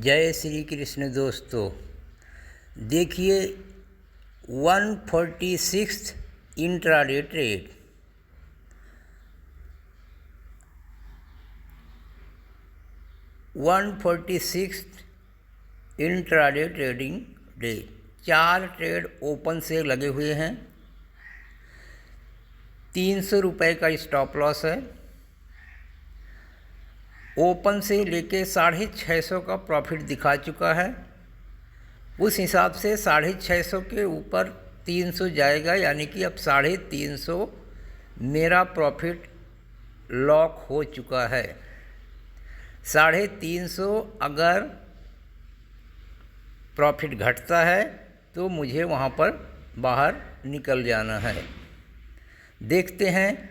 जय श्री कृष्ण दोस्तों। देखिए 146 intraday trade 146 intraday trading day. 4 trade open से लगे हुए हैं। 300 रुपये का स्टॉप लॉस है। ओपन से लेके 650 का प्रॉफिट दिखा चुका है। उस हिसाब से 650 के ऊपर 300 जाएगा, यानी कि अब 350 मेरा प्रॉफिट लॉक हो चुका है। 350 अगर प्रॉफिट घटता है तो मुझे वहाँ पर बाहर निकल जाना है। देखते हैं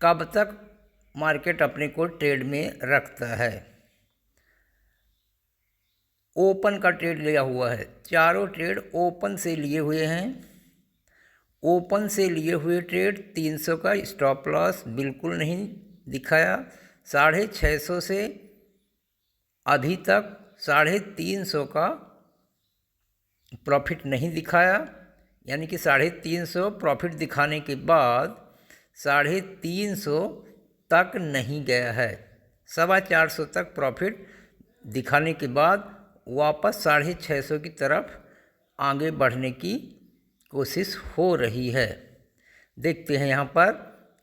कब तक मार्केट अपने को ट्रेड में रखता है। ओपन का ट्रेड लिया हुआ है। चारों ट्रेड ओपन से लिए हुए हैं। ओपन से लिए हुए ट्रेड 300 का स्टॉप लॉस बिल्कुल नहीं दिखाया। 650 से अभी तक 350 का प्रॉफिट नहीं दिखाया, यानी कि 350 प्रॉफिट दिखाने के बाद 350 तक नहीं गया है। 425 तक प्रॉफिट दिखाने के बाद वापस 650 की तरफ आगे बढ़ने की कोशिश हो रही है। देखते हैं यहाँ पर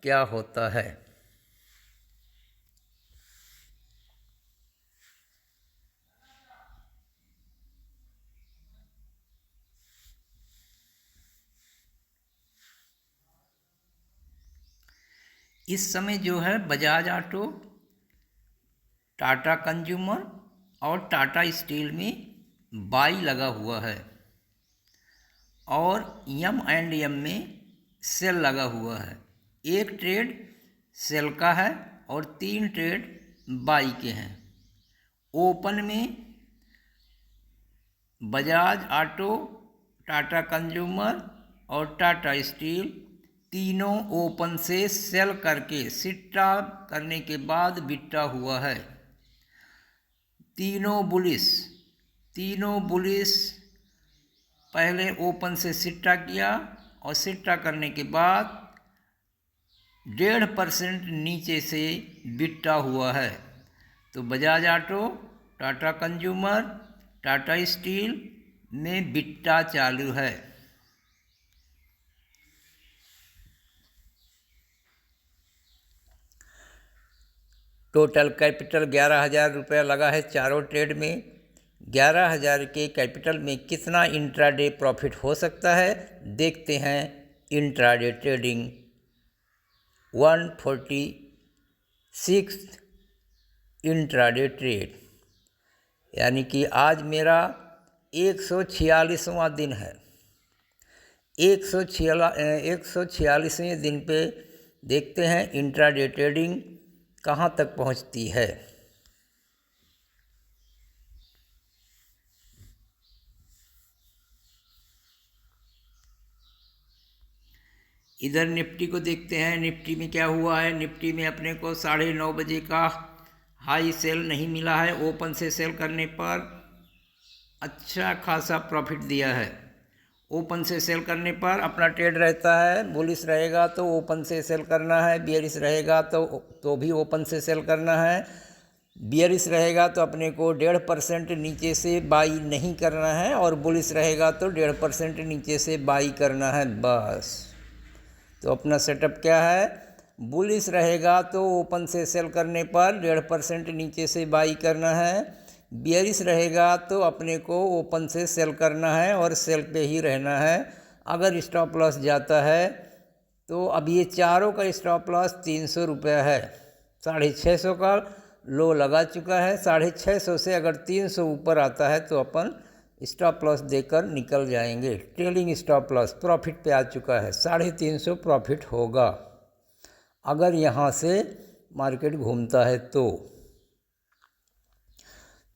क्या होता है। इस समय जो है बजाज ऑटो, टाटा कंज्यूमर और टाटा स्टील में बाई लगा हुआ है और M&M में सेल लगा हुआ है। 1 ट्रेड सेल का है और 3 ट्रेड बाई के हैं। ओपन में बजाज ऑटो, टाटा कंज्यूमर और टाटा स्टील तीनों ओपन से सेल करके सिट्टा करने के बाद बिट्टा हुआ है। तीनों बुलिस पहले ओपन से सिट्टा किया और सिट्टा करने के बाद 1.5% नीचे से बिट्टा हुआ है। तो Bajaj auto, Tata consumer, Tata steel में बिट्टा चालू है। टोटल कैपिटल 11,000 रुपया लगा है चारों ट्रेड में। 11,000 के कैपिटल में कितना इंट्राडे प्रॉफिट हो सकता है, देखते हैं। इंट्राडे ट्रेडिंग 146 इंट्राडे ट्रेड, यानी कि आज मेरा 146वां दिन है। 146वें दिन पे देखते हैं इंट्राडे ट्रेडिंग कहाँ तक पहुँचती है। इधर निफ्टी को देखते हैं। निफ्टी में क्या हुआ है। निफ्टी में अपने को 9:30 बजे का हाई सेल नहीं मिला है। ओपन से सेल करने पर अच्छा खासा प्रॉफिट दिया है। ओपन से सेल करने पर अपना ट्रेड रहता है। बुलिश रहेगा तो ओपन से सेल करना है, बियरिश रहेगा तो भी ओपन से सेल करना है। बियरिश रहेगा तो अपने को 1.5% नीचे से बाई नहीं करना है और बुलिश रहेगा तो 1.5% नीचे से बाई करना है, बस। तो अपना सेटअप क्या है। बुलिश रहेगा तो ओपन से सेल करने पर 1.5% नीचे से बाई करना है। बियरिश रहेगा तो अपने को ओपन से सेल करना है और सेल पे ही रहना है। अगर स्टॉप लॉस जाता है तो अब ये चारों का स्टॉप लॉस 300 रुपया है। 650 का लो लगा चुका है। 650 से अगर 300 ऊपर आता है तो अपन स्टॉप लॉस देकर निकल जाएंगे। ट्रेलिंग स्टॉप लॉस प्रॉफिट पे आ चुका है। 350 प्रॉफिट होगा अगर यहाँ से मार्केट घूमता है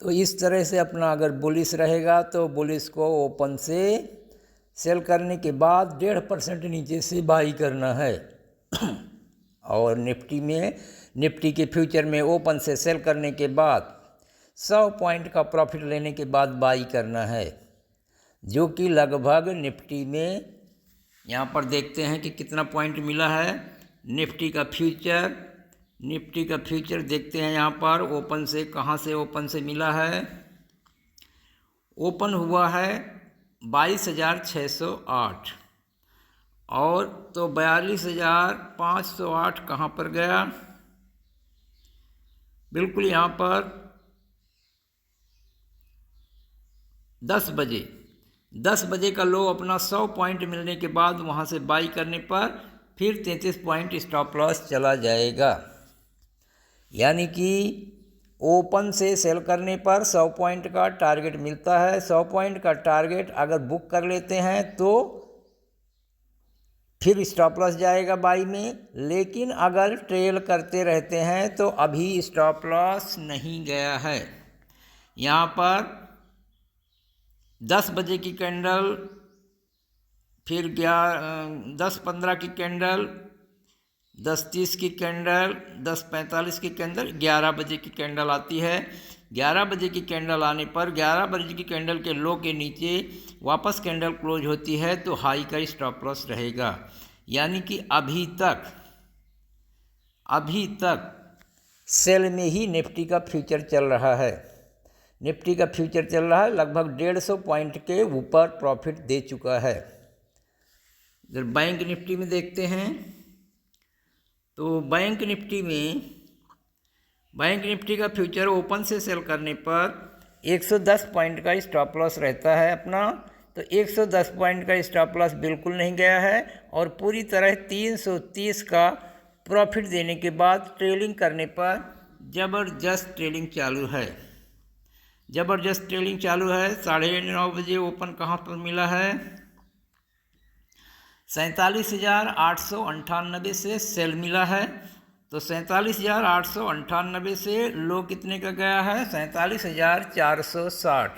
तो इस तरह से अपना अगर बुलिश रहेगा तो बुलिश को ओपन से सेल करने के बाद 1.5% नीचे से बाई करना है। और निफ्टी के फ्यूचर में ओपन से सेल करने के बाद 100 पॉइंट का प्रॉफिट लेने के बाद बाई करना है, जो कि लगभग निफ्टी में यहाँ पर देखते हैं कि कितना पॉइंट मिला है। निफ्टी का फ्यूचर देखते हैं यहाँ पर ओपन से, कहाँ से ओपन से मिला है। ओपन हुआ है 22,608 और तो 42,508 कहाँ पर गया, बिल्कुल यहाँ पर 10 बजे का लो अपना 100 पॉइंट मिलने के बाद वहाँ से बाई करने पर फिर 33 पॉइंट स्टॉप लॉस चला जाएगा। यानी कि ओपन से सेल करने पर 100 पॉइंट का टारगेट मिलता है। 100 पॉइंट का टारगेट अगर बुक कर लेते हैं तो फिर स्टॉप लॉस जाएगा बाई में, लेकिन अगर ट्रेल करते रहते हैं तो अभी स्टॉप लॉस नहीं गया है। यहाँ पर 10 बजे की कैंडल, फिर 10:15 की कैंडल, 10:30 की कैंडल, 10:45 की कैंडल, 11 बजे की कैंडल आती है। 11 बजे की कैंडल आने पर 11 बजे की कैंडल के लो के नीचे वापस कैंडल क्लोज होती है तो हाई का स्टॉप लॉस रहेगा। यानी कि अभी तक सेल में ही निफ्टी का फ्यूचर चल रहा है। निफ्टी का फ्यूचर चल रहा है, लगभग 150 पॉइंट के ऊपर प्रॉफिट दे चुका है। इधर बैंक निफ्टी में देखते हैं तो बैंक निफ्टी का फ्यूचर ओपन से सेल करने पर 110 पॉइंट का स्टॉप लॉस रहता है अपना। तो 110 पॉइंट का स्टॉप लॉस बिल्कुल नहीं गया है और पूरी तरह 330 का प्रॉफिट देने के बाद ट्रेलिंग करने पर ज़बरदस्त ट्रेलिंग चालू है। 9:30 बजे ओपन कहाँ पर मिला है, 47,898 से सेल मिला है। तो 47,898 से लो कितने का गया है, 47,460,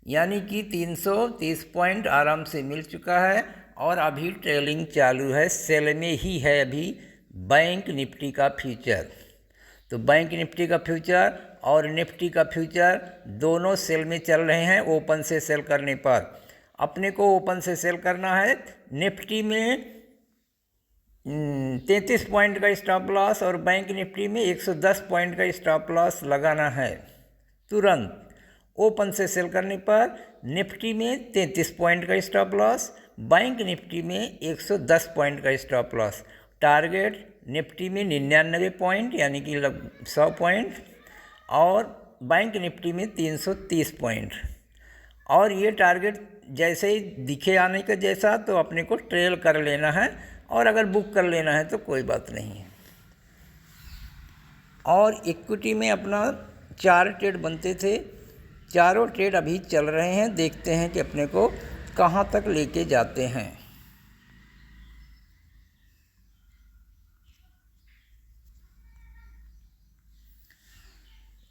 यानी कि 330 पॉइंट आराम से मिल चुका है और अभी ट्रेलिंग चालू है। सेल में ही है अभी बैंक निफ्टी का फ्यूचर। तो बैंक निफ्टी का फ्यूचर और निफ्टी का फ्यूचर दोनों सेल में चल रहे हैं। ओपन से सेल करने पर अपने को ओपन से सेल करना है। निफ्टी में 33 पॉइंट का स्टॉप लॉस और बैंक निफ्टी में 110 पॉइंट का स्टॉप लॉस लगाना है तुरंत। ओपन से सेल करने पर निफ्टी में 33 पॉइंट का स्टॉप लॉस, बैंक निफ्टी में 110 पॉइंट का स्टॉप लॉस। टारगेट निफ्टी में 99 पॉइंट यानी कि 100 पॉइंट और बैंक निफ्टी में 330 पॉइंट। और ये टारगेट जैसे ही दिखे आने का जैसा तो अपने को ट्रेल कर लेना है और अगर बुक कर लेना है तो कोई बात नहीं है। और इक्विटी में अपना 4 ट्रेड बनते थे, चारों ट्रेड अभी चल रहे हैं। देखते हैं कि अपने को कहाँ तक लेके जाते हैं।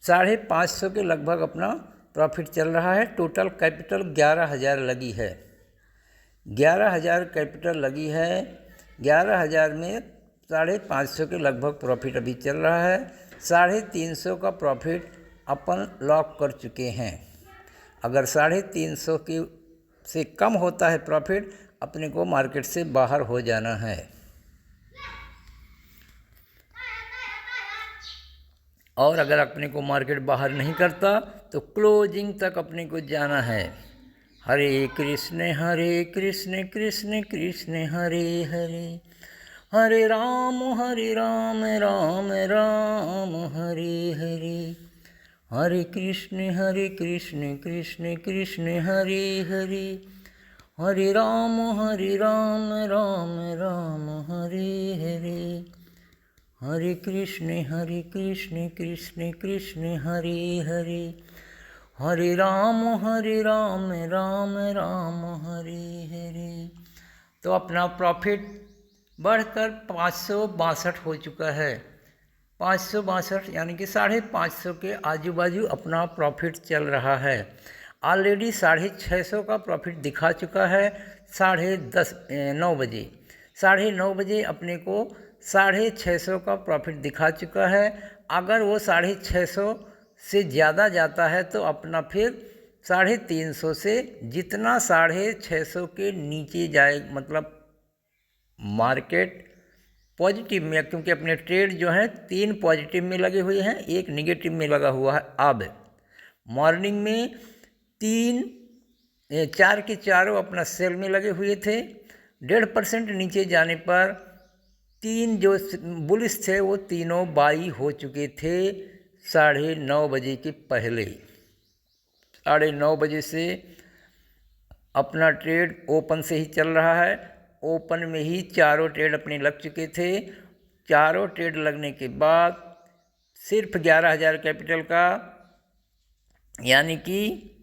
550 के लगभग अपना प्रॉफिट चल रहा है। टोटल कैपिटल 11,000 लगी है। 11,000 कैपिटल लगी है। 11,000 में 550 के लगभग प्रॉफिट अभी चल रहा है। 350 का प्रॉफिट अपन लॉक कर चुके हैं। अगर 350 के से कम होता है प्रॉफिट, अपने को मार्केट से बाहर हो जाना है। और अगर अपने को मार्केट बाहर नहीं करता तो क्लोजिंग तक अपने को जाना है। हरे कृष्ण कृष्ण कृष्ण हरे हरे, हरे राम राम राम हरे हरे, हरे कृष्ण कृष्ण कृष्ण हरे हरे, हरे राम राम राम हरे हरे, हरे कृष्ण कृष्ण कृष्ण हरे हरे, हरे राम राम राम हरे हरे। तो अपना प्रॉफिट बढ़कर 562 हो चुका है। 562 यानी कि 550 के आजू बाजू अपना प्रॉफिट चल रहा है। ऑलरेडी 650 का प्रॉफिट दिखा चुका है 9:30 बजे। 9:30 बजे अपने को 650 का प्रॉफिट दिखा चुका है। अगर वो 650 से ज़्यादा जाता है तो अपना फिर 350 से जितना 650 के नीचे जाए, मतलब मार्केट पॉजिटिव में, क्योंकि अपने ट्रेड जो हैं 3 पॉजिटिव में लगे हुए हैं, 1 निगेटिव में लगा हुआ है। अब मॉर्निंग में 4 के चारों अपना सेल में लगे हुए थे। 1.5% नीचे जाने पर 3 जो बुलिस थे वो तीनों बाई हो चुके थे 9:30 बजे के पहले। 9:30 बजे से अपना ट्रेड ओपन से ही चल रहा है। ओपन में ही चारों ट्रेड अपने लग चुके थे। चारों ट्रेड लगने के बाद सिर्फ 11,000 कैपिटल का, यानी कि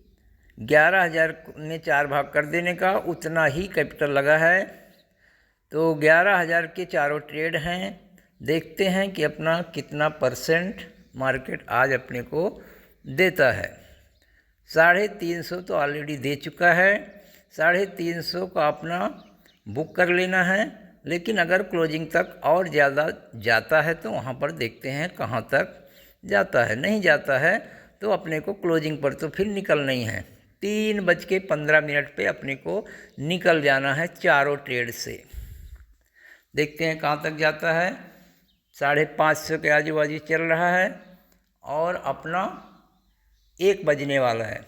11,000 में 4 भाग कर देने का, उतना ही कैपिटल लगा है। तो 11,000 के चारों ट्रेड हैं। देखते हैं कि अपना कितना % मार्केट आज अपने को देता है। 350 तो ऑलरेडी दे चुका है। 350 का अपना बुक कर लेना है। लेकिन अगर क्लोजिंग तक और ज़्यादा जाता है तो वहाँ पर देखते हैं कहाँ तक जाता है। नहीं जाता है तो अपने को क्लोजिंग पर तो फिर निकलना ही है। 3:15 पे अपने को निकल जाना है चारों ट्रेड से। देखते हैं कहाँ तक जाता है। 550 के आजू बाजू चल रहा है और अपना 1 बजने वाला है।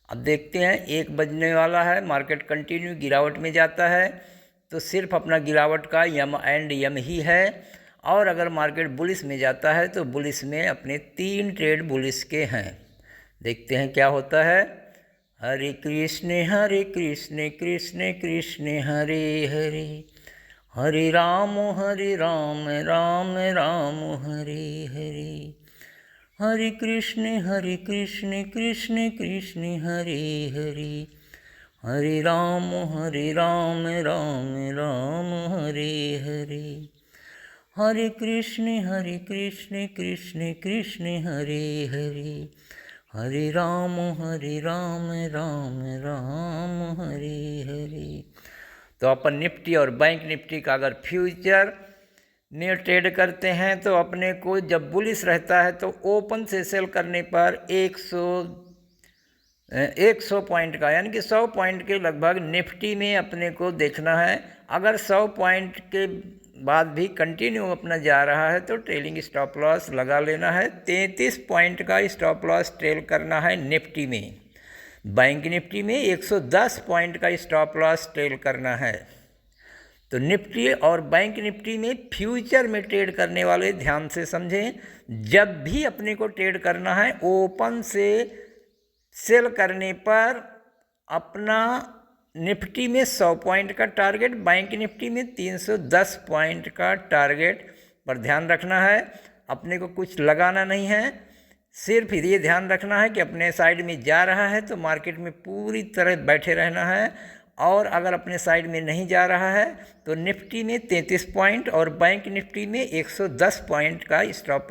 अब देखते हैं 1 बजने वाला है, मार्केट कंटिन्यू गिरावट में जाता है तो सिर्फ अपना गिरावट का यम एंड यम ही है। और अगर मार्केट बुलिस में जाता है तो बुलिस में अपने 3 ट्रेड बुलिस के हैं। देखते हैं क्या होता है। हरे कृष्ण कृष्ण कृष्ण हरे हरे, हरे राम राम राम हरे हरे, हरे कृष्ण कृष्ण कृष्ण हरे हरे, हरे राम राम राम हरे हरे, हरे कृष्ण कृष्ण कृष्ण हरे हरे, हरे राम राम राम हरे हरे। तो अपन निफ्टी और बैंक निफ्टी का अगर फ्यूचर में ट्रेड करते हैं तो अपने को जब बुलिश रहता है तो ओपन से सेल करने पर 100 पॉइंट का, यानी कि 100 पॉइंट के लगभग निफ्टी में अपने को देखना है। अगर 100 पॉइंट के बाद भी कंटिन्यू अपना जा रहा है तो ट्रेलिंग स्टॉप लॉस लगा लेना है। 33 पॉइंट का स्टॉप लॉस ट्रेल करना है निफ्टी में। बैंक निफ्टी में 110 पॉइंट का स्टॉप लॉस ट्रेल करना है। तो निफ्टी और बैंक निफ्टी में फ्यूचर में ट्रेड करने वाले ध्यान से समझें, जब भी अपने को ट्रेड करना है ओपन से सेल करने पर अपना निफ्टी में 100 पॉइंट का टारगेट, बैंक निफ्टी में 310 पॉइंट का टारगेट पर ध्यान रखना है। अपने को कुछ लगाना नहीं है, सिर्फ ये ध्यान रखना है कि अपने साइड में जा रहा है तो मार्केट में पूरी तरह बैठे रहना है। और अगर अपने साइड में नहीं जा रहा है तो निफ्टी में 33 पॉइंट और बैंक निफ्टी में 110 पॉइंट का स्टॉप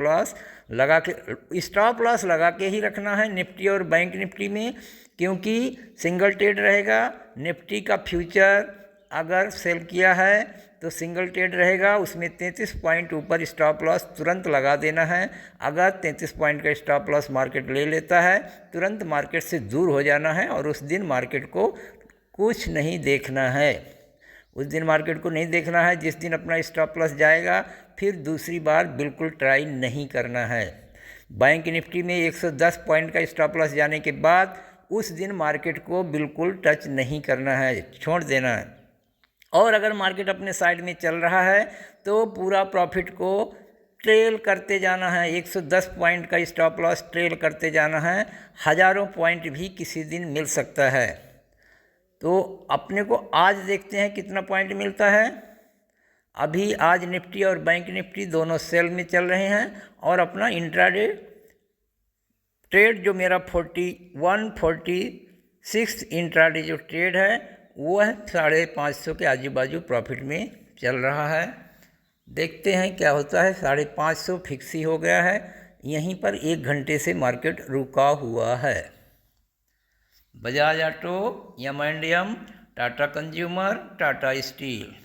लॉस लगा के ही रखना है निफ्टी और बैंक निफ्टी में, क्योंकि सिंगल ट्रेड रहेगा। निफ्टी का फ्यूचर अगर सेल किया है तो सिंगल ट्रेड रहेगा, उसमें 33 पॉइंट ऊपर स्टॉप लॉस तुरंत लगा देना है। अगर 33 पॉइंट का स्टॉप लॉस मार्केट ले लेता है तुरंत मार्केट से दूर हो जाना है और उस दिन मार्केट को कुछ नहीं देखना है। उस दिन मार्केट को नहीं देखना है। जिस दिन अपना स्टॉप लॉस जाएगा फिर दूसरी बार बिल्कुल ट्राई नहीं करना है। बैंक निफ्टी में 110 पॉइंट का स्टॉप लॉस जाने के बाद उस दिन मार्केट को बिल्कुल टच नहीं करना है, छोड़ देना है। और अगर मार्केट अपने साइड में चल रहा है तो पूरा प्रॉफिट को ट्रेल करते जाना है। 110 पॉइंट का स्टॉप लॉस ट्रेल करते जाना है। हज़ारों पॉइंट भी किसी दिन मिल सकता है। तो अपने को आज देखते हैं कितना पॉइंट मिलता है। अभी आज निफ्टी और बैंक निफ्टी दोनों सेल में चल रहे हैं और अपना इंट्राडे ट्रेड जो मेरा 146 इंट्राडे जो ट्रेड है वो है 550 के आजू बाजू प्रॉफिट में चल रहा है। देखते हैं क्या होता है। 550 फिक्स ही हो गया है। यहीं पर 1 घंटे से मार्केट रुका हुआ है। Bajaj auto, M and M, Tata consumer, Tata steel,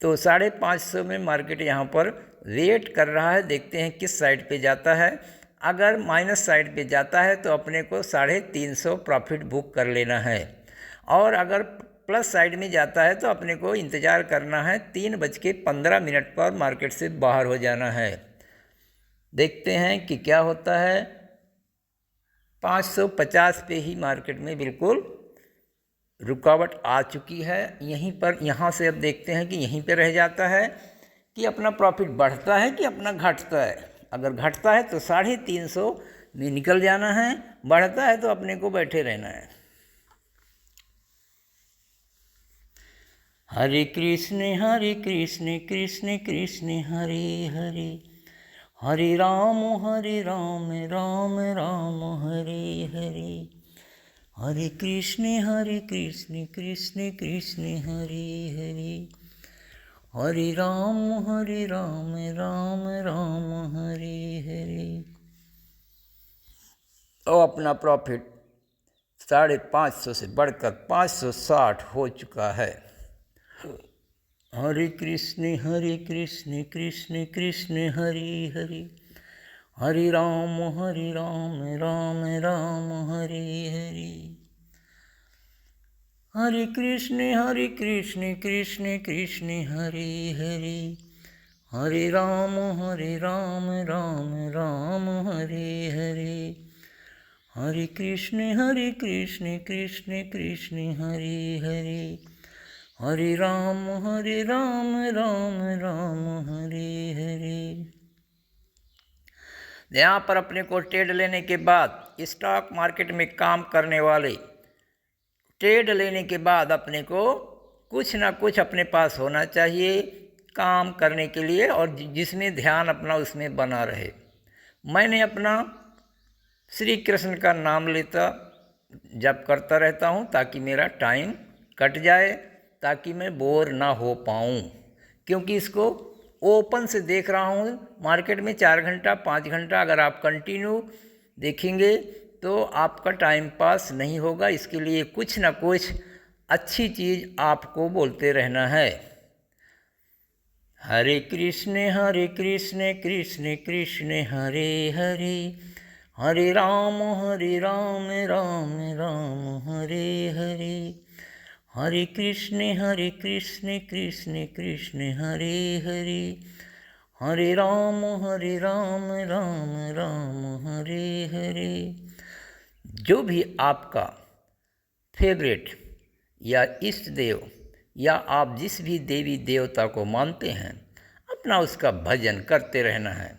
तो 550 में मार्केट यहाँ पर वेट कर रहा है, देखते हैं किस साइड पे जाता है। अगर माइनस साइड पे जाता है तो अपने को 350 प्रॉफिट बुक कर लेना है, और अगर प्लस साइड में जाता है तो अपने को इंतज़ार करना है 3:15 पर मार्केट से बाहर हो जाना है। देखते हैं कि क्या होता है। 550 पे ही मार्केट में बिल्कुल रुकावट आ चुकी है। यहीं पर, यहाँ से अब देखते हैं कि यहीं पे रह जाता है कि अपना प्रॉफिट बढ़ता है कि अपना घटता है। अगर घटता है तो 350 में निकल जाना है, बढ़ता है तो अपने को बैठे रहना है। हरे कृष्ण कृष्ण कृष्ण हरे हरे, हरे राम राम राम हरे हरे, हरे कृष्ण कृष्ण कृष्ण हरे हरे, हरे राम राम राम हरे हरे। तो अपना प्रॉफिट 550 से बढ़कर 560 हो चुका है। हरे कृष्ण कृष्ण कृष्ण हरे हरे, हरे राम राम राम हरे हरे, हरे कृष्ण कृष्ण कृष्ण हरे हरे, हरे राम राम राम हरे हरे, हरे कृष्ण कृष्ण कृष्ण हरे हरे, हरे राम राम राम हरे हरे। यहाँ पर अपने को ट्रेड लेने के बाद, स्टॉक मार्केट में काम करने वाले, ट्रेड लेने के बाद अपने को कुछ ना कुछ अपने पास होना चाहिए काम करने के लिए, और जिसमें ध्यान अपना उसमें बना रहे। मैंने अपना श्री कृष्ण का नाम लेता जप करता रहता हूँ ताकि मेरा टाइम कट जाए, ताकि मैं बोर ना हो पाऊँ, क्योंकि इसको ओपन से देख रहा हूँ। मार्केट में 4 घंटा 5 घंटा अगर आप कंटिन्यू देखेंगे तो आपका टाइम पास नहीं होगा। इसके लिए कुछ ना कुछ अच्छी चीज़ आपको बोलते रहना है। हरे कृष्ण कृष्ण कृष्ण हरे हरे, हरे राम राम राम हरे हरे, हरे कृष्ण कृष्ण कृष्ण हरे हरे, हरे राम राम राम हरे हरे। जो भी आपका फेवरेट या इष्ट देव, या आप जिस भी देवी देवता को मानते हैं, अपना उसका भजन करते रहना है।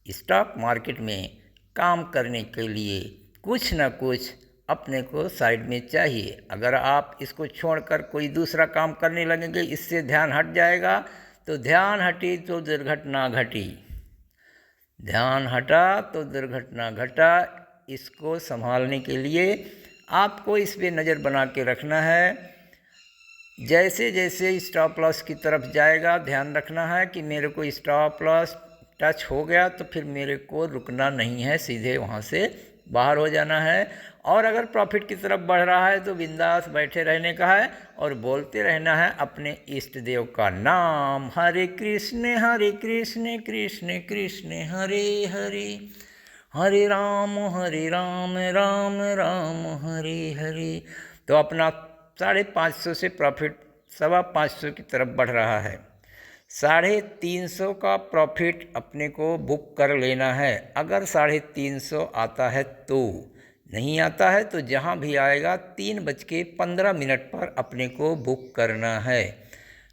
स्टॉक मार्केट में काम करने के लिए कुछ न कुछ अपने को साइड में चाहिए। अगर आप इसको छोड़कर कोई दूसरा काम करने लगेंगे, इससे ध्यान हट जाएगा, तो ध्यान हटी तो दुर्घटना घटी, ध्यान हटा तो दुर्घटना घटा। इसको संभालने के लिए आपको इस पे नज़र बना के रखना है। जैसे जैसे स्टॉप लॉस की तरफ जाएगा, ध्यान रखना है कि मेरे को स्टॉप लॉस टच हो गया तो फिर मेरे को रुकना नहीं है, सीधे वहाँ से बाहर हो जाना है। और अगर प्रॉफिट की तरफ बढ़ रहा है तो बिंदास बैठे रहने का है और बोलते रहना है अपने इष्ट देव का नाम। हरे कृष्ण कृष्ण कृष्ण हरे हरे, हरे राम राम राम हरे हरे। तो अपना 550 से प्रॉफिट 525 की तरफ बढ़ रहा है। 350 का प्रॉफिट अपने को बुक कर लेना है। अगर 350 आता है तो, नहीं आता है तो जहाँ भी आएगा 3:15 पर अपने को बुक करना है।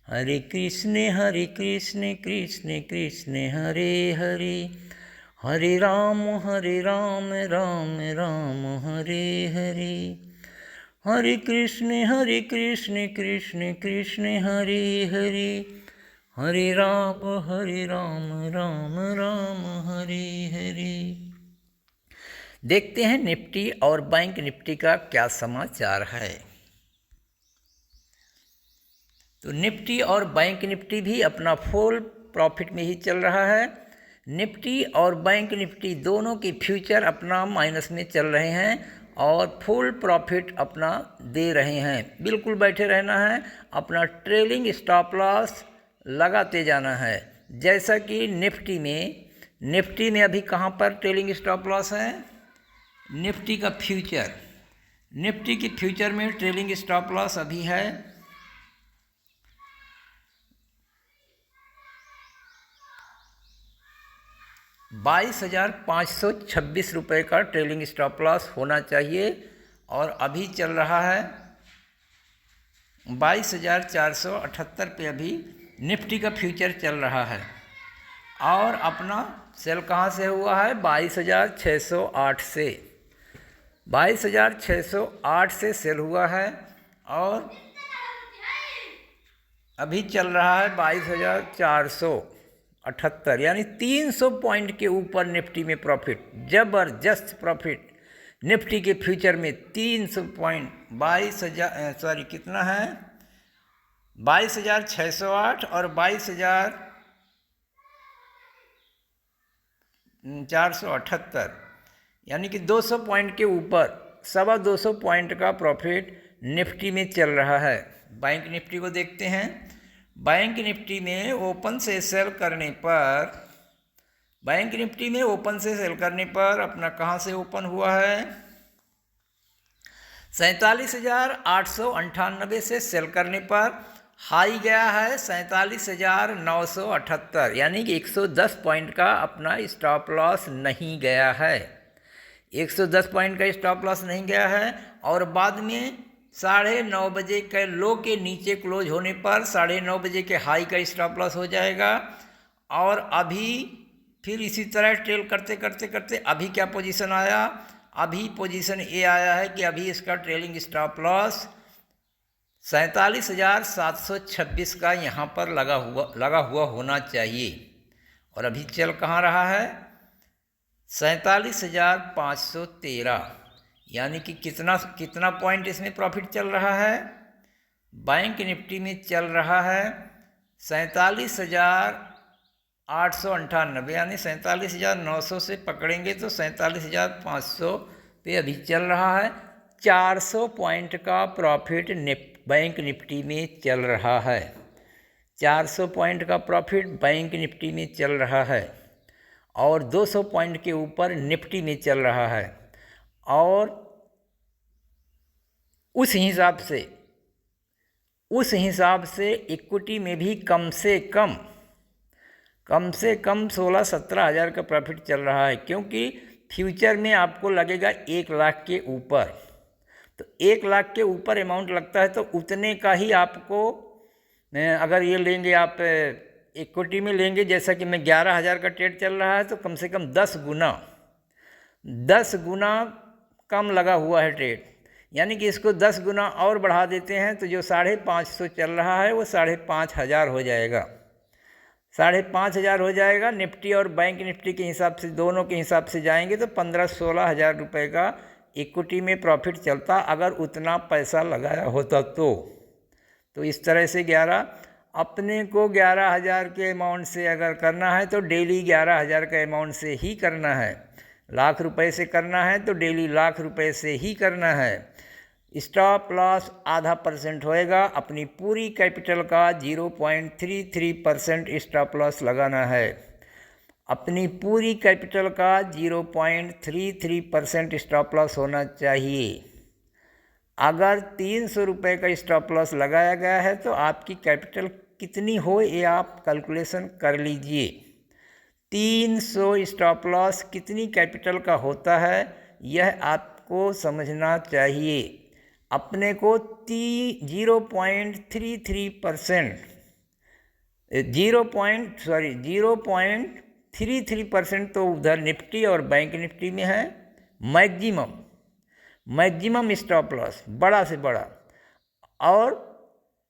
हरे कृष्ण कृष्ण कृष्ण हरे हरे, हरे राम राम राम हरे हरे, हरे कृष्ण कृष्ण कृष्ण हरे हरे, हरे राम राम राम हरे हरे। देखते हैं निफ्टी और बैंक निफ्टी का क्या समाचार है। तो निफ्टी और बैंक निफ्टी भी अपना फुल प्रॉफिट में ही चल रहा है। निफ्टी और बैंक निफ्टी दोनों की फ्यूचर अपना माइनस में चल रहे हैं और फुल प्रॉफिट अपना दे रहे हैं। बिल्कुल बैठे रहना है, अपना ट्रेलिंग स्टॉप लॉस लगाते जाना है। जैसा कि निफ्टी में अभी कहाँ पर ट्रेलिंग स्टॉप लॉस है? निफ्टी की फ्यूचर में ट्रेलिंग स्टॉप लॉस अभी है 22,526 रुपये का ट्रेलिंग स्टॉप लॉस होना चाहिए, और अभी चल रहा है 22,478 पे अभी निफ्टी का फ्यूचर चल रहा है। और अपना सेल कहाँ से हुआ है? 22,608 से 22,608 से सेल हुआ है, और अभी चल रहा है 22,478, यानी 300 पॉइंट के ऊपर निफ्टी में प्रॉफिट, ज़बरदस्त प्रॉफिट। निफ्टी के फ्यूचर में 300 पॉइंट 22,608 और 22,478, यानी कि 200 पॉइंट के ऊपर 225 पॉइंट का प्रॉफिट निफ्टी में चल रहा है। बैंक निफ्टी को देखते हैं। बैंक निफ्टी में ओपन से सेल करने पर अपना कहाँ से ओपन हुआ है? 47,898 से सेल करने पर हाई गया है 47,978, यानी कि 110 पॉइंट का अपना स्टॉप लॉस नहीं गया है। 110 पॉइंट का स्टॉप लॉस नहीं गया है, और बाद में 9:30 बजे के लो के नीचे क्लोज होने पर 9:30 बजे के हाई का स्टॉप लॉस हो जाएगा। और अभी फिर इसी तरह ट्रेल करते करते अभी क्या पोजीशन आया? अभी पोजीशन ये आया है कि अभी इसका ट्रेलिंग स्टॉप लॉस 47,726 का यहाँ पर लगा हुआ होना चाहिए, और अभी चल कहाँ रहा है? 47,513, यानी कि कितना पॉइंट इसमें प्रॉफिट चल रहा है? बैंक निफ्टी में चल रहा है 47,898, यानी 47,900 से पकड़ेंगे तो 47,500 पे अभी चल रहा है। 400 पॉइंट का प्रॉफिट बैंक निफ्टी में चल रहा है। 400 पॉइंट का प्रॉफिट बैंक निफ्टी में चल रहा है, और 200 पॉइंट के ऊपर निफ्टी में चल रहा है। और उस हिसाब से इक्विटी में भी कम से कम 16-17 हज़ार का प्रॉफिट चल रहा है, क्योंकि फ्यूचर में आपको लगेगा 1 लाख के ऊपर। तो 1 लाख के ऊपर अमाउंट लगता है, तो उतने का ही आपको, अगर ये लेंगे आप इक्विटी में लेंगे, जैसा कि मैं 11,000 का ट्रेड चल रहा है, तो कम से कम 10 गुना कम लगा हुआ है ट्रेड, यानी कि इसको 10 गुना और बढ़ा देते हैं तो जो 550 चल रहा है वो 5,500 हो जाएगा। 5,500 हो जाएगा। निफ्टी और बैंक निफ्टी के हिसाब से, दोनों के हिसाब से जाएंगे तो 15-16 हज़ार रुपये का इक्विटी में प्रॉफिट चलता, अगर उतना पैसा लगाया होता तो इस तरह से अपने को 11,000 के अमाउंट से अगर करना है तो डेली 11,000 के अमाउंट से ही करना है। लाख रुपए से करना है तो डेली लाख रुपए से ही करना है। स्टॉप लॉस 0.5% होएगा। अपनी पूरी कैपिटल का 0.33% स्टॉप लॉस लगाना है। अपनी पूरी कैपिटल का 0.33% स्टॉप लॉस होना चाहिए। अगर 300 रुपये का स्टॉप लॉस लगाया गया है तो आपकी कैपिटल कितनी हो ये आप कैलकुलेशन कर लीजिए। 300 स्टॉप लॉस कितनी कैपिटल का होता है यह आपको समझना चाहिए। अपने को 0.33% तो उधर निफ्टी और बैंक निफ्टी में है मैक्सिमम स्टॉप लॉस, बड़ा से बड़ा, और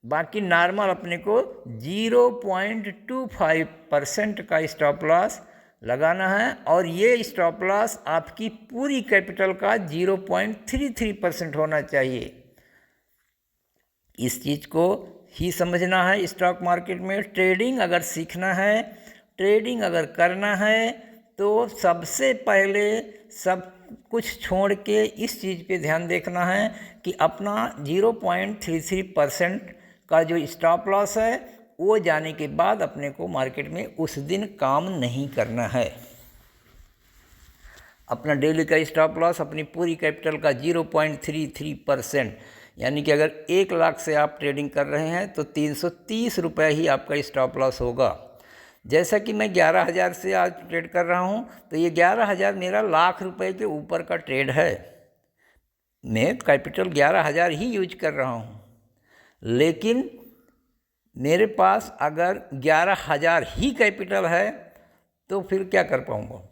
बाकी नॉर्मल अपने को 0.25% का स्टॉप लॉस लगाना है। और ये स्टॉप लॉस आपकी पूरी कैपिटल का 0.33% होना चाहिए। इस चीज़ को ही समझना है। स्टॉक मार्केट में ट्रेडिंग अगर सीखना है, ट्रेडिंग अगर करना है, तो सबसे पहले सब कुछ छोड़ के इस चीज़ पे ध्यान देखना है कि अपना 0.33% का जो स्टॉप लॉस है वो जाने के बाद अपने को मार्केट में उस दिन काम नहीं करना है। अपना डेली का स्टॉप लॉस अपनी पूरी कैपिटल का 0.33%, यानी कि अगर 1 लाख से आप ट्रेडिंग कर रहे हैं तो 330 रुपये ही आपका स्टॉप लॉस होगा। जैसा कि मैं 11,000 से आज ट्रेड कर रहा हूं, तो ये 11,000 मेरा लाख रुपए के ऊपर का ट्रेड है। मैं कैपिटल 11,000 ही यूज कर रहा हूं, लेकिन मेरे पास अगर 11,000 ही कैपिटल है तो फिर क्या कर पाऊंगा।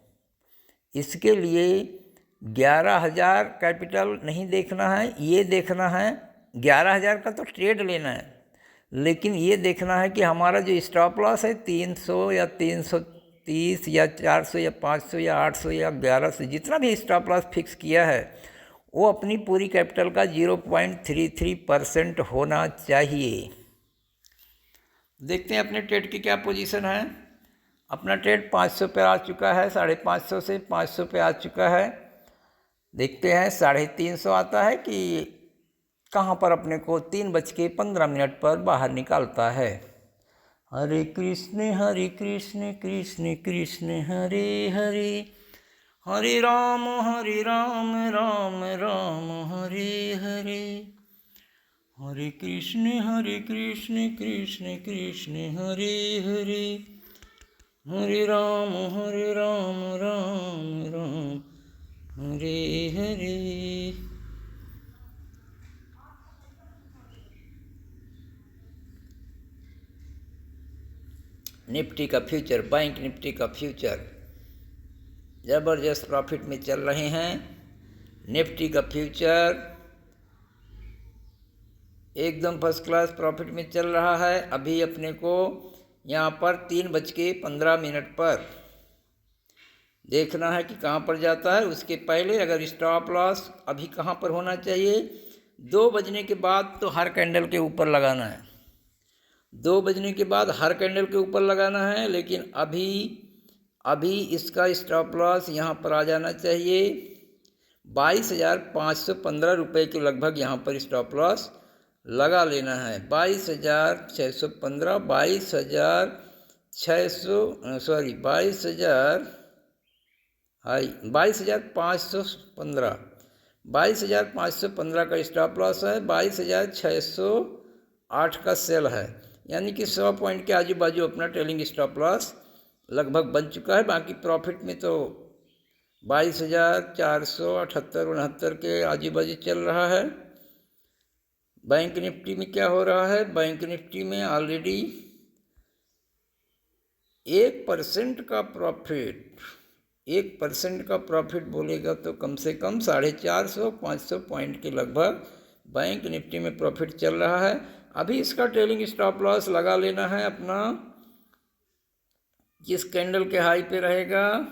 इसके लिए 11,000 कैपिटल नहीं देखना है, ये देखना है 11,000 का तो ट्रेड लेना है, लेकिन ये देखना है कि हमारा जो स्टॉप लॉस है 300 या 330 या 400 या 500 या 800 या 1100, जितना भी स्टॉप लॉस फिक्स किया है वो अपनी पूरी कैपिटल का 0.33% होना चाहिए। देखते हैं अपने ट्रेड की क्या पोजीशन है। अपना ट्रेड 500 पे आ चुका है, 550 से 500 पे आ चुका है। देखते हैं 350 आता है कि कहाँ पर अपने को 3:15 पर बाहर निकालता है। हरे कृष्ण कृष्ण कृष्ण हरे हरे, हरे राम राम राम हरे हरे, हरे कृष्ण कृष्ण कृष्ण हरे हरे, हरे राम राम राम हरे हरे। निफ्टी का फ्यूचर, बैंक निफ्टी का फ्यूचर ज़बरदस्त प्रॉफिट में चल रहे हैं। निफ्टी का फ्यूचर एकदम फर्स्ट क्लास प्रॉफिट में चल रहा है। अभी अपने को यहाँ पर 3:15 पर देखना है कि कहाँ पर जाता है। उसके पहले अगर स्टॉप लॉस अभी कहाँ पर होना चाहिए, 2 बजने के बाद तो हर कैंडल के ऊपर लगाना है। 2 बजने के बाद हर कैंडल के ऊपर लगाना है, लेकिन अभी इसका स्टॉप लॉस यहाँ पर आ जाना चाहिए। 22,515 रुपये के लगभग यहाँ पर स्टॉप लॉस लगा लेना है। 22,615, 22,515 का स्टॉप लॉस है। 22,608 का सेल है, यानी कि 100 पॉइंट के आजू बाजू अपना ट्रेलिंग स्टॉप लॉस लगभग बन चुका है। बाकी प्रॉफिट में तो 22,478-69 के आजू बाजू चल रहा है। बैंक निफ्टी में क्या हो रहा है, बैंक निफ्टी में ऑलरेडी 1% का प्रॉफिट, 1% का प्रॉफिट बोलेगा तो कम से कम 450-500 पॉइंट के लगभग बैंक निफ्टी में प्रॉफिट चल रहा है। अभी इसका ट्रेलिंग स्टॉप लॉस लगा लेना है अपना, जिस कैंडल के हाई पे रहेगा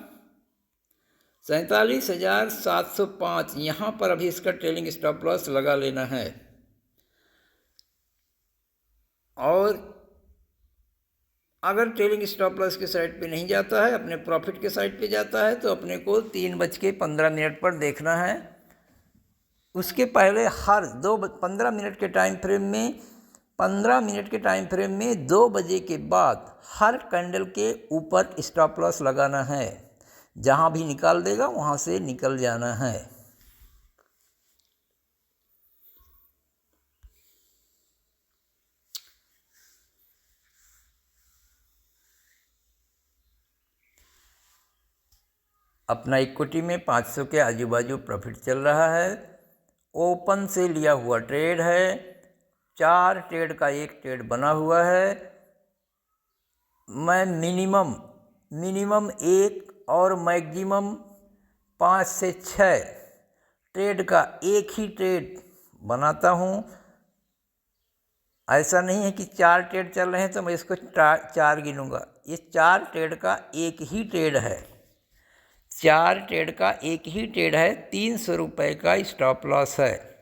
47,705, यहाँ पर अभी इसका ट्रेलिंग स्टॉप लॉस लगा लेना है। और अगर ट्रेलिंग स्टॉप लॉस के साइड पे नहीं जाता है, अपने प्रॉफिट के साइड पे जाता है, तो अपने को 3:15 पर देखना है। उसके पहले हर 15 मिनट के टाइम फ्रेम में 2 बजे के बाद हर कैंडल के ऊपर स्टॉप लॉस लगाना है। जहां भी निकाल देगा वहां से निकल जाना है। अपना इक्विटी में 500 के आजू बाजू प्रॉफिट चल रहा है। ओपन से लिया हुआ ट्रेड है, 4 ट्रेड का 1 ट्रेड बना हुआ है। मैं मिनिमम 1 और मैक्सिमम 5 से 6 ट्रेड का 1 ही ट्रेड बनाता हूँ। ऐसा नहीं है कि 4 ट्रेड चल रहे हैं तो मैं इसको 4 गिनूँगा। ये 4 ट्रेड का 1 ही ट्रेड है। 4 ट्रेड का 1 ही ट्रेड है। 300 रुपये का स्टॉप लॉस है।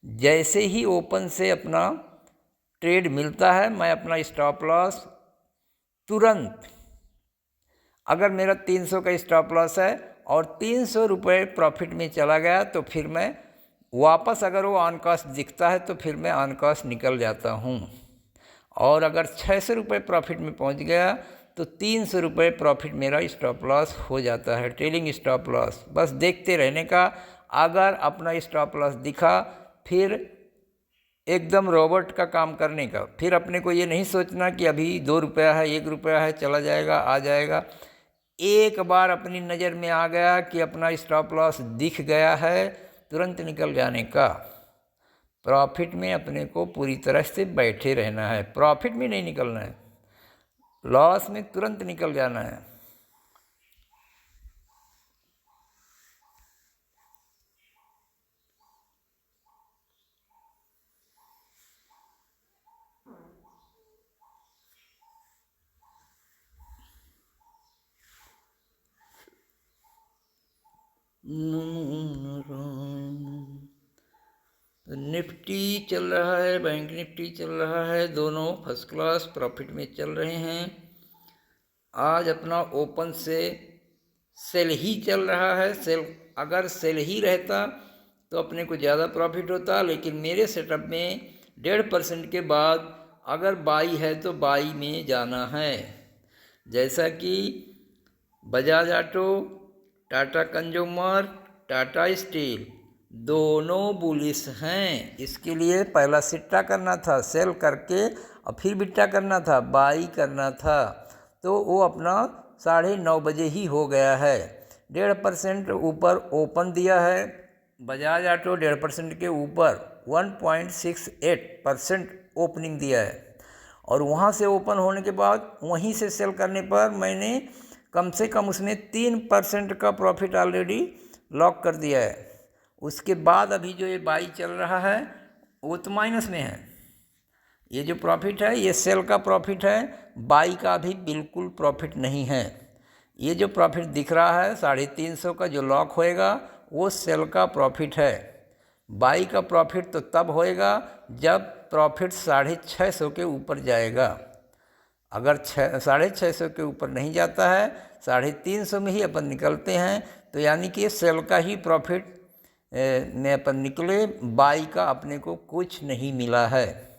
जैसे ही ओपन से अपना ट्रेड मिलता है, मैं अपना स्टॉप लॉस तुरंत, अगर मेरा 300 का स्टॉप लॉस है और 300 रुपये प्रॉफिट में चला गया, तो फिर मैं वापस, अगर वो ऑन कॉस्ट दिखता है तो फिर मैं ऑन कॉस्ट निकल जाता हूँ। और अगर 600 रुपये प्रॉफिट में पहुंच गया तो 300 रुपये प्रॉफिट मेरा स्टॉप लॉस हो जाता है, ट्रेलिंग स्टॉप लॉस। बस देखते रहने का। अगर अपना स्टॉप लॉस दिखा फिर एकदम रोबोट का काम करने का। फिर अपने को ये नहीं सोचना कि अभी 2 रुपया है, 1 रुपया है, चला जाएगा आ जाएगा। एक बार अपनी नज़र में आ गया कि अपना स्टॉप लॉस दिख गया है, तुरंत निकल जाने का। प्रॉफिट में अपने को पूरी तरह से बैठे रहना है, प्रॉफिट में नहीं निकलना है, लॉस में तुरंत निकल जाना है। निफ्टी चल रहा है, बैंक निफ्टी चल रहा है, दोनों फर्स्ट क्लास प्रॉफिट में चल रहे हैं। आज अपना ओपन से सेल ही चल रहा है। सेल, अगर सेल ही रहता तो अपने को ज़्यादा प्रॉफिट होता, लेकिन मेरे सेटअप में 1.5% के बाद अगर बाई है तो बाई में जाना है। जैसा कि Bajaj auto, Tata consumer, Tata steel दोनों बुलिश हैं। इसके लिए पहला सिट्टा करना था, सेल करके और फिर बिट्टा करना था, बाई करना था, तो वो अपना 9:30 बजे ही हो गया है। 1.5% ऊपर ओपन दिया है। बजाज ऑटो 1.5% के ऊपर 1.68% ओपनिंग दिया है, और वहाँ से ओपन होने के बाद वहीं से सेल करने पर मैंने कम से कम उसमें 3% का प्रॉफिट ऑलरेडी लॉक कर दिया है। उसके बाद अभी जो ये बाई चल रहा है वो तो माइनस में है। ये जो प्रॉफिट है ये सेल का प्रॉफिट है, बाई का भी बिल्कुल प्रॉफिट नहीं है। ये जो प्रॉफिट दिख रहा है 350 का जो लॉक होएगा वो सेल का प्रॉफिट है। बाई का प्रॉफिट तो तब होएगा जब प्रॉफिट 650 के ऊपर जाएगा। अगर 650 के ऊपर नहीं जाता है, 350 में ही अपन निकलते हैं, तो यानी कि सेल का ही प्रॉफिट में अपन निकले, बाई का अपने को कुछ नहीं मिला है।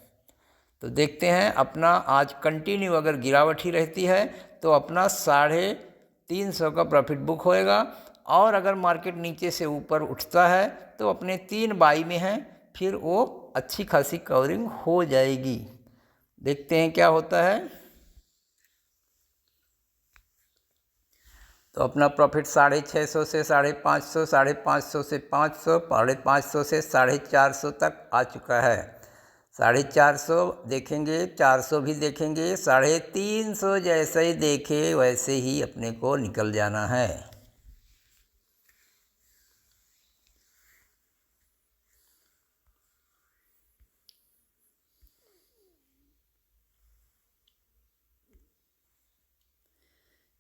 तो देखते हैं अपना आज कंटिन्यू अगर गिरावट ही रहती है तो अपना 350 का प्रॉफिट बुक होएगा, और अगर मार्केट नीचे से ऊपर उठता है तो अपने 3 बाई में हैं, फिर वो अच्छी खासी कवरिंग हो जाएगी। देखते हैं क्या होता है। तो अपना प्रॉफिट 650 से 550, 550 से 500, 550 से 450 तक आ चुका है। 450 देखेंगे, 400 भी देखेंगे, 350 जैसे ही देखे वैसे ही अपने को निकल जाना है।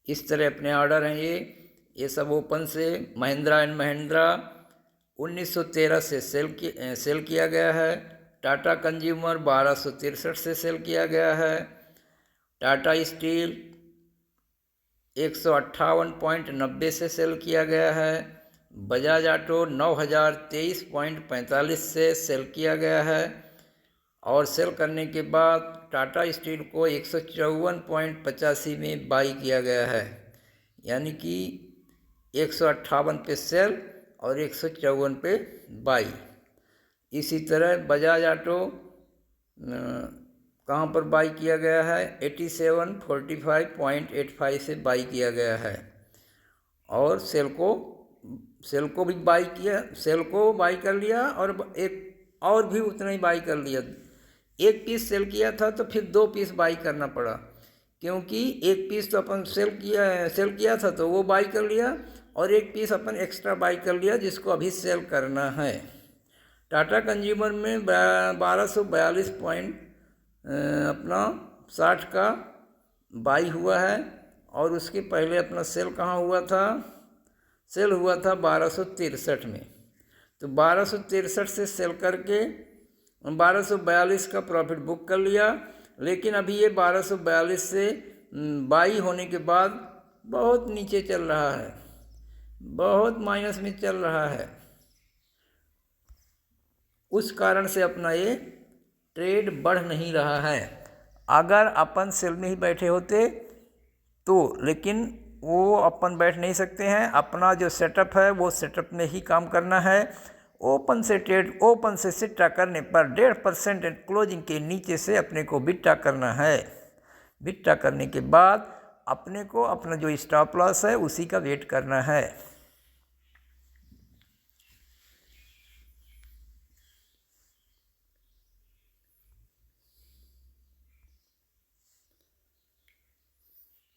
इस तरह अपने ऑर्डर हैं ये सब ओपन से। महिंद्रा एंड महिंद्रा 1913 से सेल किया गया है। टाटा कंज्यूमर 1263 से सेल किया गया है। टाटा स्टील 158.90 से सेल किया गया है। बजाज ऑटो 9023.45 से सेल किया गया है, और सेल करने के बाद टाटा स्टील को 154.85 में बाई किया गया है, यानी कि 158 पे सेल और 154 पे बाई। इसी तरह बजाज ऑटो कहाँ पर बाई किया गया है, 8745.85 से बाई किया गया है, और सेल को भी बाई किया, सेल को बाई कर लिया, और एक और भी उतना ही बाई कर लिया। 1 पीस सेल किया था तो फिर 2 पीस बाई करना पड़ा, क्योंकि 1 पीस तो अपन सेल किया था तो वो बाई कर लिया, और 1 पीस अपन एक्स्ट्रा बाई कर लिया जिसको अभी सेल करना है। टाटा कंज्यूमर में 1242 पॉइंट अपना 60 का बाई हुआ है, और उसके पहले अपना सेल कहाँ हुआ था, सेल हुआ था 1263 में। तो 1263 से सेल करके 1242 का प्रॉफिट बुक कर लिया, लेकिन अभी ये 1242 से बाई होने के बाद बहुत नीचे चल रहा है, बहुत माइनस में चल रहा है। उस कारण से अपना ये ट्रेड बढ़ नहीं रहा है। अगर अपन सेल में ही बैठे होते तो, लेकिन वो अपन बैठ नहीं सकते हैं। अपना जो सेटअप है वो सेटअप में ही काम करना है। ओपन से सिट्टा करने पर 1.5% क्लोजिंग के नीचे से अपने को बिट्टा करना है। बिट्टा करने के बाद अपने को अपना जो स्टॉप लॉस है उसी का वेट करना है।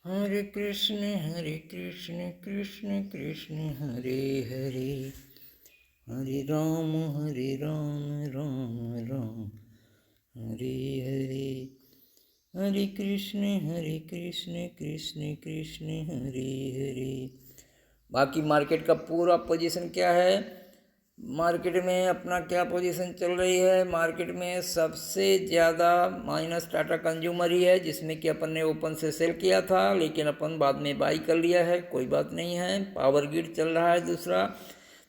हरे कृष्ण कृष्ण कृष्ण हरे हरे, हरे राम राम राम हरे हरे, हरे कृष्ण कृष्ण कृष्ण हरे हरे। बाकी मार्केट का पूरा पोजीशन क्या है, मार्केट में अपना क्या पोजीशन चल रही है। मार्केट में सबसे ज़्यादा माइनस टाटा कंज्यूमर ही है, जिसमें कि अपन ने ओपन से सेल किया था, लेकिन अपन बाद में बाई कर लिया है, कोई बात नहीं है। पावर ग्रिड चल रहा है दूसरा।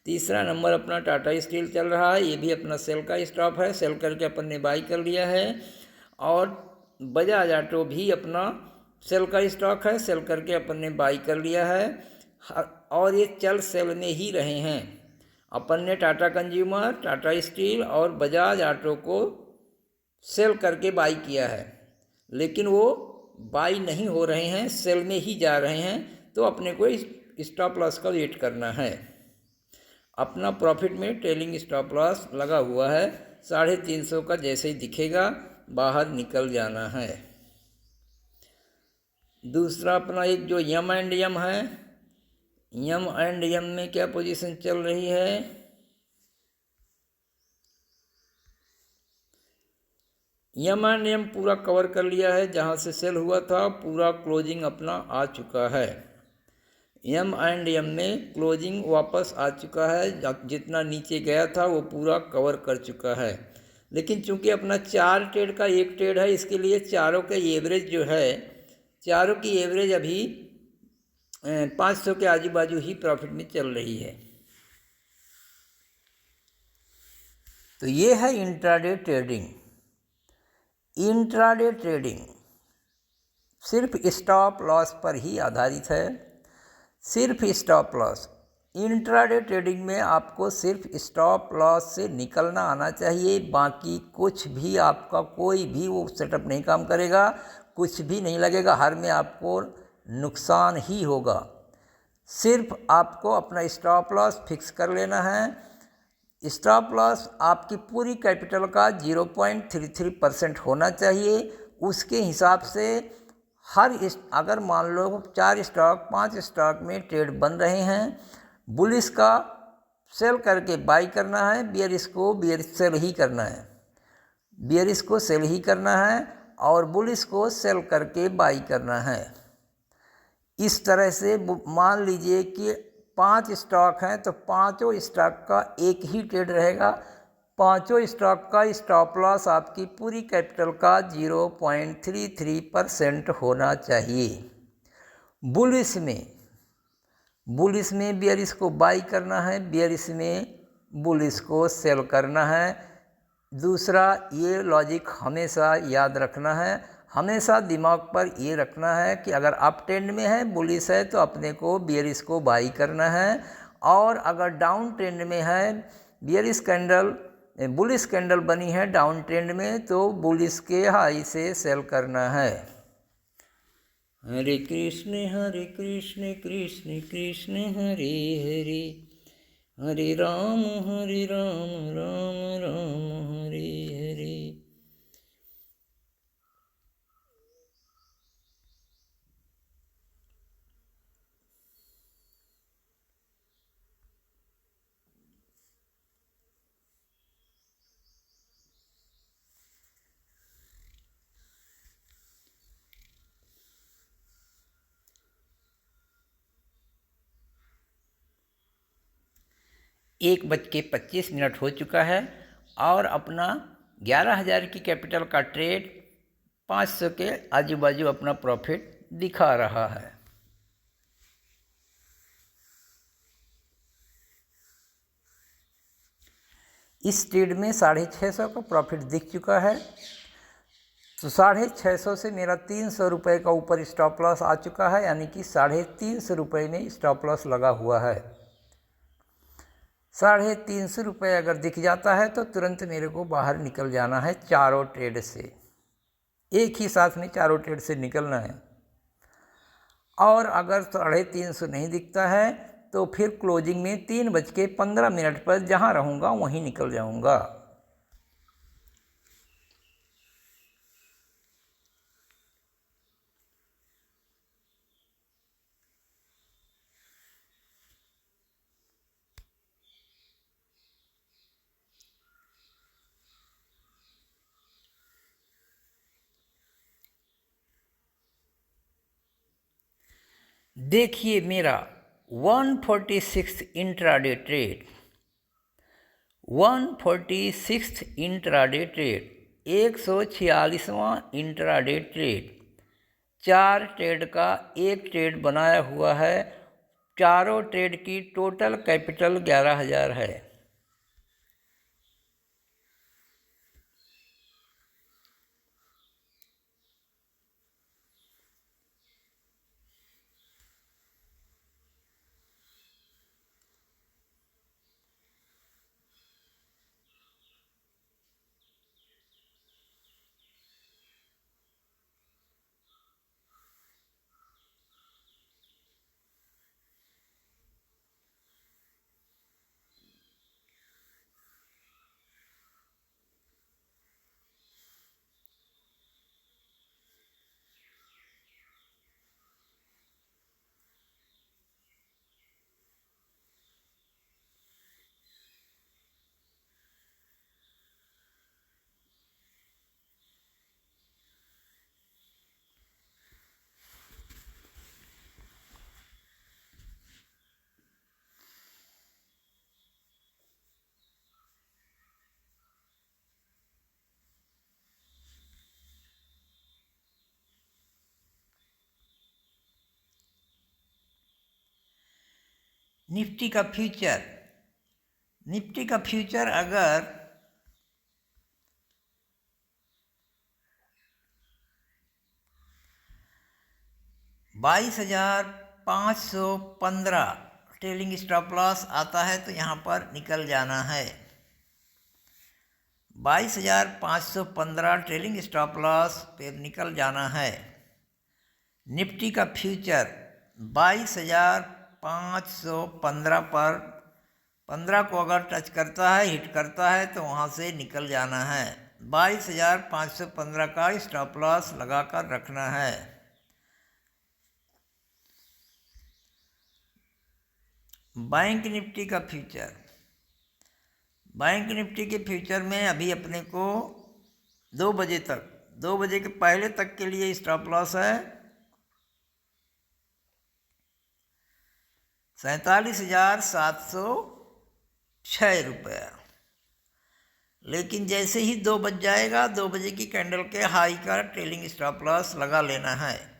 तीसरा नंबर अपना टाटा स्टील चल रहा है, ये भी अपना सेल का स्टॉप है, सेल करके अपन ने बाई कर लिया है। और बजाज ऑटो भी अपना सेल का स्टॉक है, सेल करके अपन ने बाई कर लिया है। और ये चल सेल में ही रहे हैं। अपन ने टाटा कंज्यूमर, टाटा स्टील और बजाज ऑटो को सेल करके बाई किया है, लेकिन वो बाई नहीं हो रहे हैं, सेल में ही जा रहे हैं। तो अपने को स्टॉप लॉस का वेट करना है। अपना प्रॉफिट में ट्रेलिंग स्टॉप लॉस लगा हुआ है, 350 का जैसे ही दिखेगा बाहर निकल जाना है। दूसरा अपना एक जो यम एंड यम है, यम एंड यम में क्या पोजीशन चल रही है। यम एंड यम पूरा कवर कर लिया है, जहाँ से सेल हुआ था पूरा क्लोजिंग अपना आ चुका है। यम एंड यम में क्लोजिंग वापस आ चुका है, जितना नीचे गया था वो पूरा कवर कर चुका है। लेकिन चूंकि अपना 4 ट्रेड का एक ट्रेड है, इसके लिए चारों के एवरेज जो है, चारों की एवरेज अभी 500 के आजू बाजू ही प्रॉफिट में चल रही है। तो ये है इंट्राडे ट्रेडिंग। इंट्राडे ट्रेडिंग सिर्फ स्टॉप लॉस पर ही आधारित है, सिर्फ स्टॉप लॉस। इंट्राडे ट्रेडिंग में आपको सिर्फ स्टॉप लॉस से निकलना आना चाहिए, बाकी कुछ भी आपका कोई भी वो सेटअप नहीं काम करेगा, कुछ भी नहीं लगेगा, हर में आपको नुकसान ही होगा। सिर्फ आपको अपना स्टॉप लॉस फिक्स कर लेना है। स्टॉप लॉस आपकी पूरी कैपिटल का 0.33% होना चाहिए। उसके हिसाब से अगर मान लो 4 स्टॉक 5 स्टॉक में ट्रेड बन रहे हैं, बुलिश का सेल करके बाई करना है, बियरिश को सेल ही करना है, बियरिश को सेल ही करना है और बुलिश को सेल करके बाई करना है। इस तरह से मान लीजिए कि 5 स्टॉक हैं तो पाँचों स्टॉक का एक ही ट्रेड रहेगा। पाँचों स्टॉक का स्टॉप लॉस आपकी पूरी कैपिटल का 0.33% होना चाहिए। बुलिश में बियरिश को बाई करना है, बियरिश में बुलिश को सेल करना है। दूसरा ये लॉजिक हमेशा याद रखना है, हमेशा दिमाग पर ये रखना है कि अगर अप ट्रेंड में है, बुलिश है, तो अपने को बियरिश को बाई करना है। और अगर डाउन ट्रेंड में है, बुलिश कैंडल बनी है डाउन ट्रेंड में, तो बुलिश के हाई से सेल करना है। हरे कृष्ण कृष्ण कृष्ण हरे हरे, हरे राम राम राम हरे हरे। एक 1:25 हो चुका है और अपना 11,000 की कैपिटल का ट्रेड 500 के आजू बाजू अपना प्रॉफिट दिखा रहा है। इस ट्रेड में 650 का प्रॉफिट दिख चुका है। तो 650 से मेरा 300 रुपये का ऊपर स्टॉप लॉस आ चुका है, यानी कि 350 रुपये में स्टॉप लॉस लगा हुआ है। 350 रुपये अगर दिख जाता है तो तुरंत मेरे को बाहर निकल जाना है चारों ट्रेड से, एक ही साथ में चारों ट्रेड से निकलना है। और अगर 350 नहीं दिखता है तो फिर क्लोजिंग में 3:15 पर जहाँ रहूँगा वहीं निकल जाऊँगा। देखिए मेरा 146 इंट्राडे ट्रेड, 146 इंट्राडे ट्रेड, 146वां इंट्राडे ट्रेड, 4 ट्रेड का एक ट्रेड बनाया हुआ है। चारों ट्रेड की टोटल कैपिटल 11,000 है। निफ्टी का फ्यूचर, निफ्टी का फ्यूचर अगर 22,515 ट्रेलिंग स्टॉप लॉस आता है तो यहाँ पर निकल जाना है। 22,515 ट्रेलिंग स्टॉप लॉस पे निकल जाना है। निफ्टी का फ्यूचर 22,515 पर 15 को अगर टच करता है, हिट करता है तो वहाँ से निकल जाना है। 22,515 का स्टॉप लॉस लगाकर रखना है। बैंक निफ्टी का फ्यूचर, बैंक निफ्टी के फ्यूचर में अभी अपने को 2 बजे तक, 2 बजे के पहले तक के लिए स्टॉप लॉस है 47,706 रुपया। लेकिन जैसे ही 2 बज जाएगा, 2 बजे की कैंडल के हाई का ट्रेलिंग स्टॉप लॉस लगा लेना है।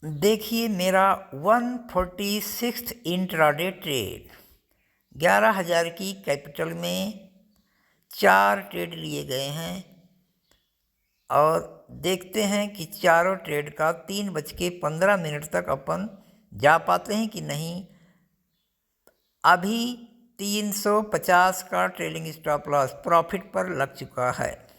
देखिए मेरा 146 इंट्राडे ट्रेड, 11,000 की कैपिटल में 4 ट्रेड लिए गए हैं और देखते हैं कि चारों ट्रेड का 3:15 तक अपन जा पाते हैं कि नहीं। अभी 350 का ट्रेलिंग स्टॉप लॉस प्रॉफिट पर लग चुका है।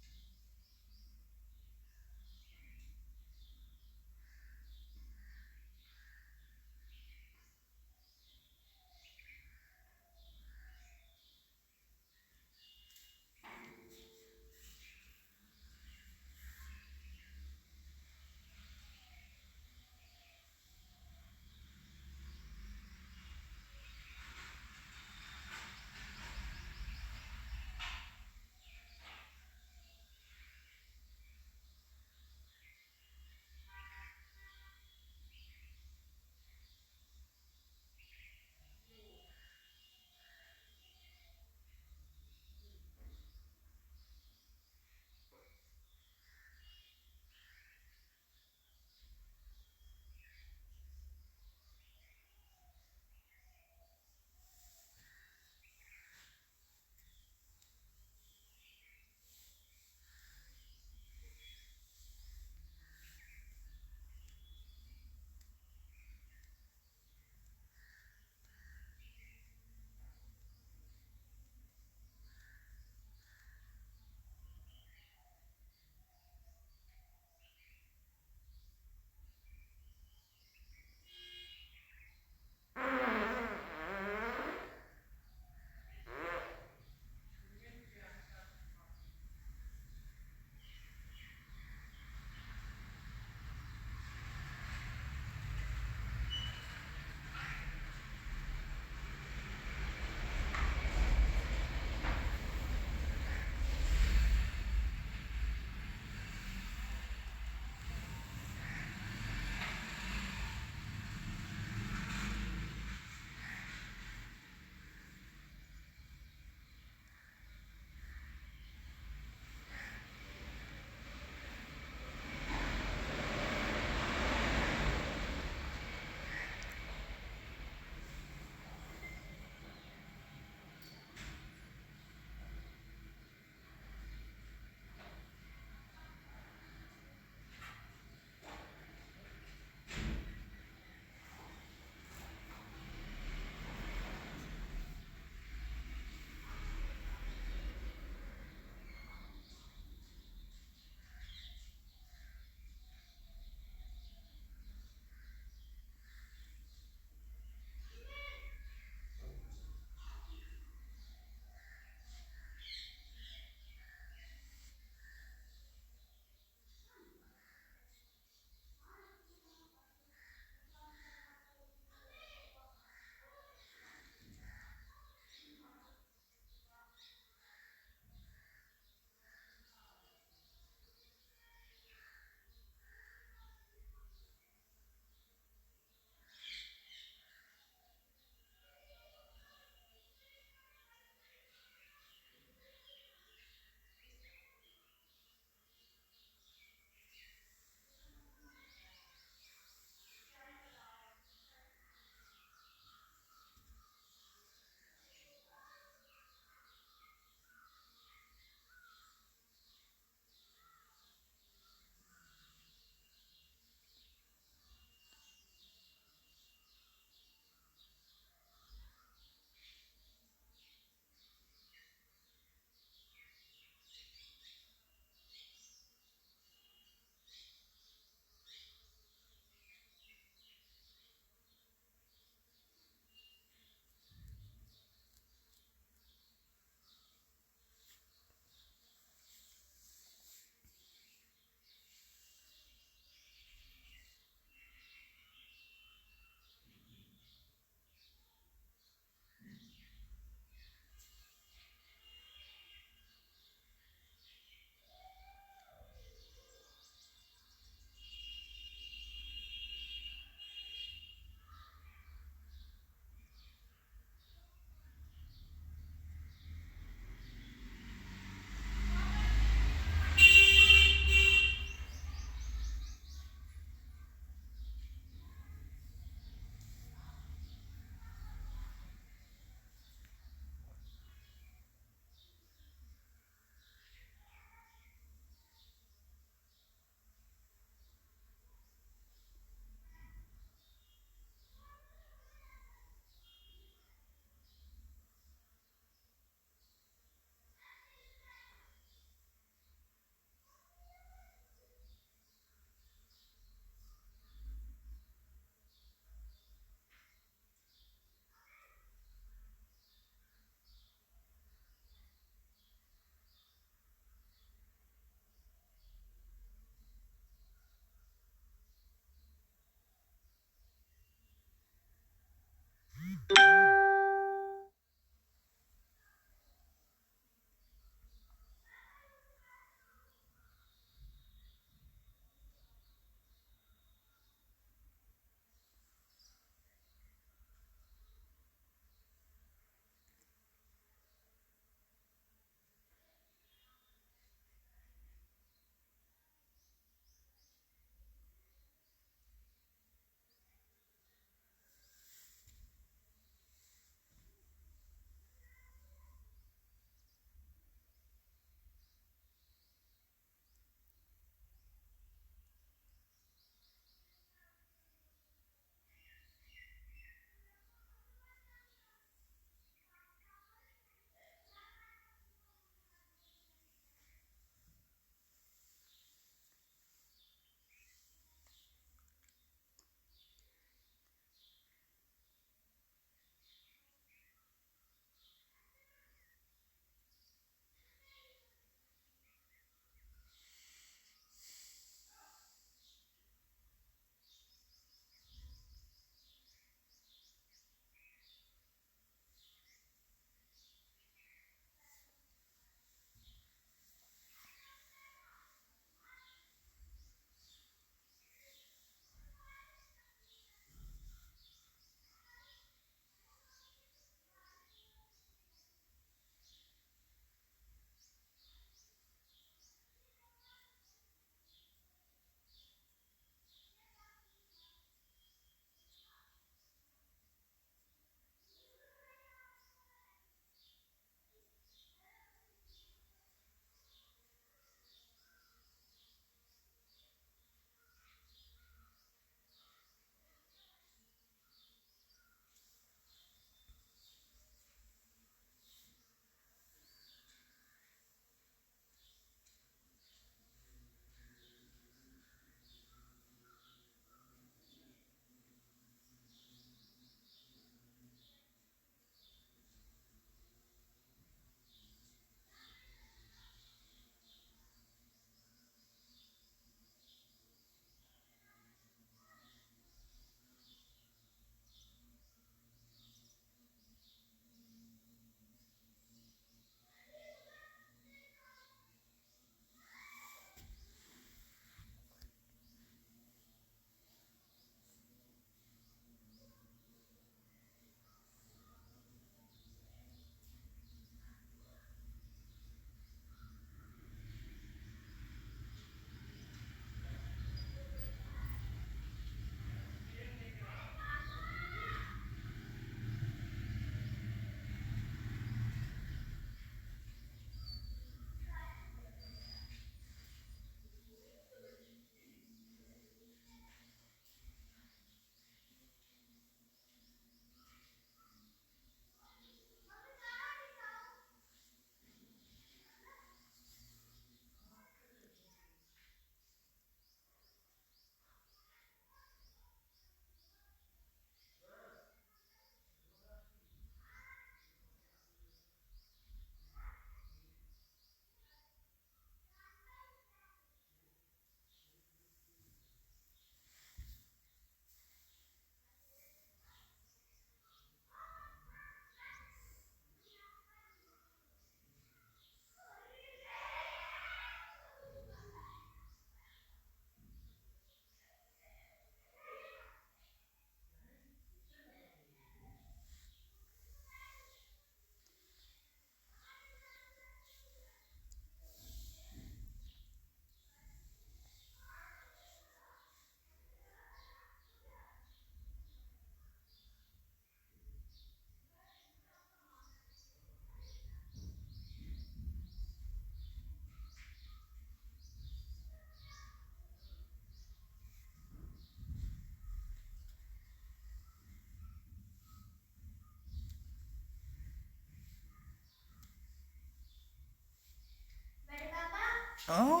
हाँ,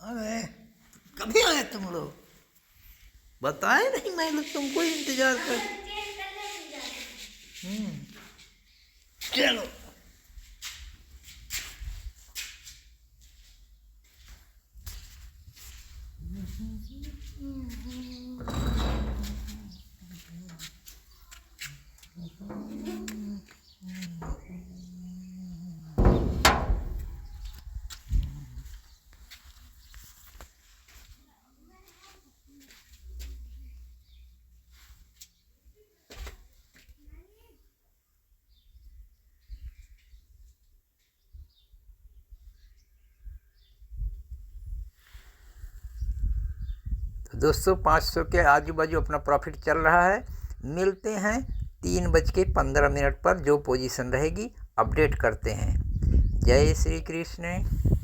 अरे कभी आए तुम लोग? बताए नहीं, मैं लोग तुमको ही इंतजार कर। चलो। तो दोस्तों 500 के आजू बाजू अपना प्रॉफिट चल रहा है। मिलते हैं 3:15 पर, जो पोजीशन रहेगी अपडेट करते हैं। जय श्री कृष्ण।